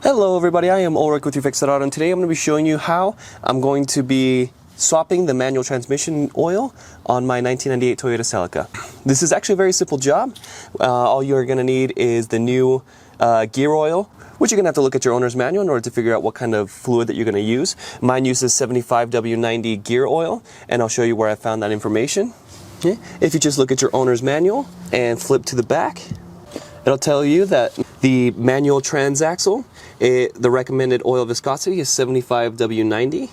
Hello everybody, I am Ulrich with your Fix It Auto, and today I'm going to be showing you how I'm going to be swapping the manual transmission oil on my 1998 Toyota Celica. This is actually a very simple job. All you're going to need is the new gear oil, which you're going to have to look at your owner's manual in order to figure out what kind of fluid that you're going to use. Mine uses 75W90 gear oil, and I'll show you where I found that information. Okay. If you just look at your owner's manual and flip to the back, it'll tell you that the manual transaxle, the recommended oil viscosity is 75W90,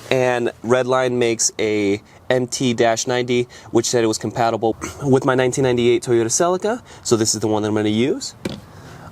and Redline makes a MT-90, which said it was compatible with my 1998 Toyota Celica, so this is the one that I'm going to use.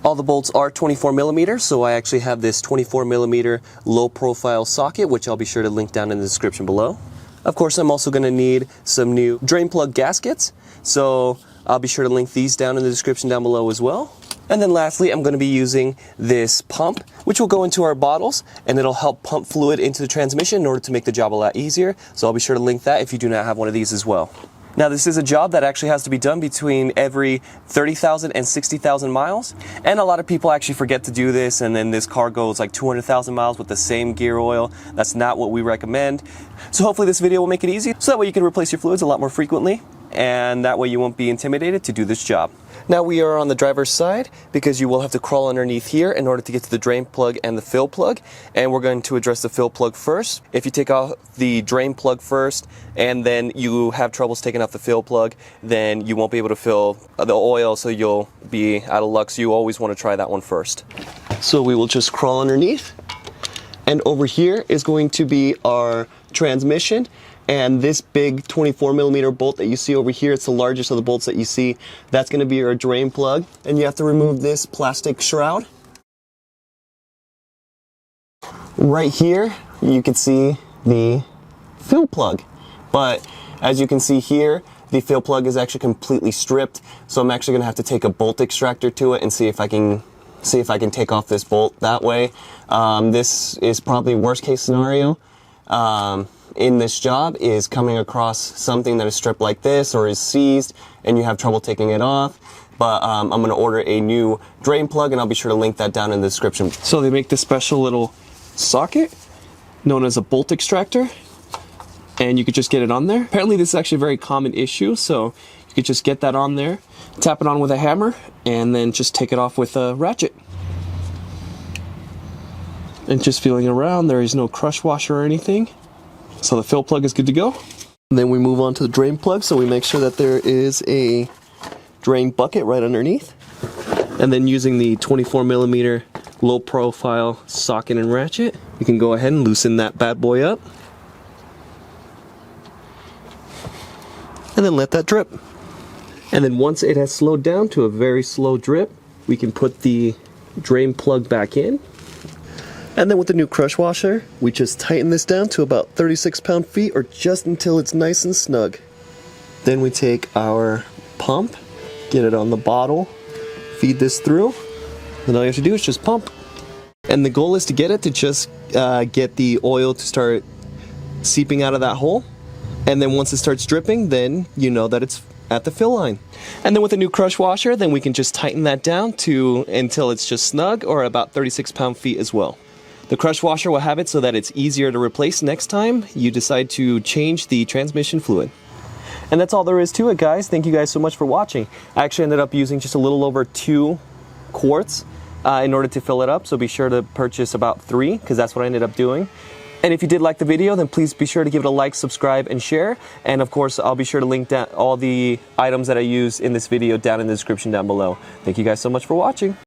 All the bolts are 24 millimeters, so I actually have this 24 millimeter low profile socket, which I'll be sure to link down in the description below. Of course, I'm also going to need some new drain plug gaskets, so I'll be sure to link these down in the description down below as well. And then lastly, I'm going to be using this pump, which will go into our bottles, and it'll help pump fluid into the transmission in order to make the job a lot easier. So I'll be sure to link that if you do not have one of these as well. Now, this is a job that actually has to be done between every 30,000 and 60,000 miles. And a lot of people actually forget to do this, and then this car goes like 200,000 miles with the same gear oil. That's not what we recommend. So hopefully this video will make it easy, so that way you can replace your fluids a lot more frequently, and that way you won't be intimidated to do this job. Now we are on the driver's side because you will have to crawl underneath here in order to get to the drain plug and the fill plug, and we're going to address the fill plug first. If you take off the drain plug first and then you have troubles taking off the fill plug, then you won't be able to fill the oil, so you'll be out of luck. So you always want to try that one first. So we will just crawl underneath, and over here is going to be our transmission. And this big 24 millimeter bolt that you see over here, it's the largest of the bolts that you see. That's going to be your drain plug. And you have to remove this plastic shroud. Right here, you can see the fill plug. But as you can see here, the fill plug is actually completely stripped. So I'm actually going to have to take a bolt extractor to it and see if I can take off this bolt that way. This is probably worst case scenario. In this job is coming across something that is stripped like this or is seized and you have trouble taking it off. But I'm going to order a new drain plug, and I'll be sure to link that down in the description. So they make this special little socket known as a bolt extractor, and you could just get it on there. Apparently this is actually a very common issue, so you could just get that on there, tap it on with a hammer, and then just take it off with a ratchet. And just feeling around, there is no crush washer or anything. So the fill plug is good to go. And then we move on to the drain plug, so we make sure that there is a drain bucket right underneath. And then using the 24 millimeter low profile socket and ratchet, you can go ahead and loosen that bad boy up. And then let that drip. And then once it has slowed down to a very slow drip, we can put the drain plug back in. And then with the new crush washer, we just tighten this down to about 36 pound-feet, or just until it's nice and snug. Then we take our pump, get it on the bottle, feed this through, then all you have to do is just pump. And the goal is to get it to just get the oil to start seeping out of that hole. And then once it starts dripping, then you know that it's at the fill line. And then with a new crush washer, then we can just tighten that down to until it's just snug, or about 36 pound-feet as well. The crush washer will have it so that it's easier to replace next time you decide to change the transmission fluid. And that's all there is to it, guys. Thank you guys so much for watching. I actually ended up using just a little over 2 quarts in order to fill it up, so be sure to purchase about 3, because that's what I ended up doing. And if you did like the video, then please be sure to give it a like, subscribe, and share. And of course, I'll be sure to link down all the items that I use in this video down in the description down below. Thank you guys so much for watching.